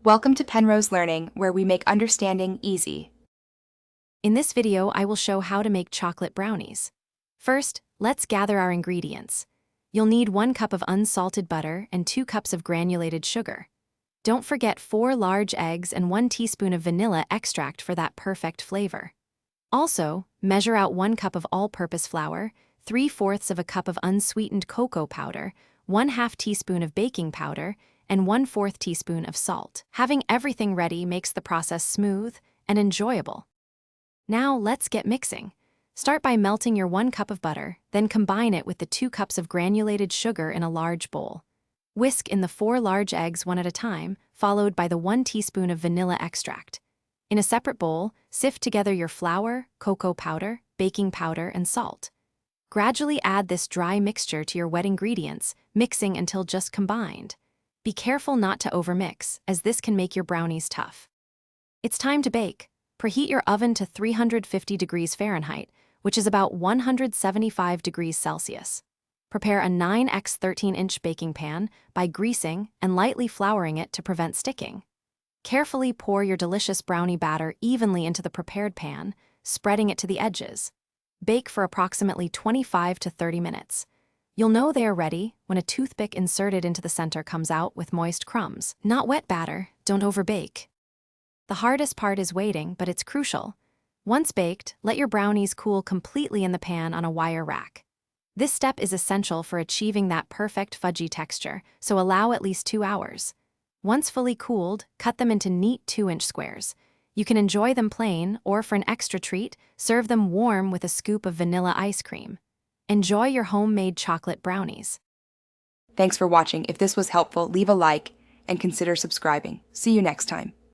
Welcome to Penrose Learning, where we make understanding easy. In this video, I will show how to make chocolate brownies. First, let's gather our ingredients. You'll need 1 cup of unsalted butter and 2 cups of granulated sugar. Don't forget 4 large eggs and 1 teaspoon of vanilla extract for that perfect flavor. Also, measure out 1 cup of all-purpose flour, 3/4 of a cup of unsweetened cocoa powder, 1/2 teaspoon of baking powder, and 1/4 teaspoon of salt. Having everything ready makes the process smooth and enjoyable. Now let's get mixing. Start by melting your 1 cup of butter, then combine it with the 2 cups of granulated sugar in a large bowl. Whisk in the 4 large eggs one at a time, followed by the 1 teaspoon of vanilla extract. In a separate bowl, sift together your flour, cocoa powder, baking powder, and salt. Gradually add this dry mixture to your wet ingredients, mixing until just combined. Be careful not to overmix, as this can make your brownies tough. It's time to bake. Preheat your oven to 350 degrees Fahrenheit, which is about 175 degrees Celsius. Prepare a 9x 13-inch baking pan by greasing and lightly flouring it to prevent sticking. Carefully pour your delicious brownie batter evenly into the prepared pan, spreading it to the edges. Bake for approximately 25 to 30 minutes. You'll know they are ready when a toothpick inserted into the center comes out with moist crumbs. Not wet batter, don't overbake. The hardest part is waiting, but it's crucial. Once baked, let your brownies cool completely in the pan on a wire rack. This step is essential for achieving that perfect fudgy texture, so allow at least 2 hours. Once fully cooled, cut them into neat 2-inch squares. You can enjoy them plain, or for an extra treat, serve them warm with a scoop of vanilla ice cream. Enjoy your homemade chocolate brownies. Thanks for watching. If this was helpful, leave a like and consider subscribing. See you next time.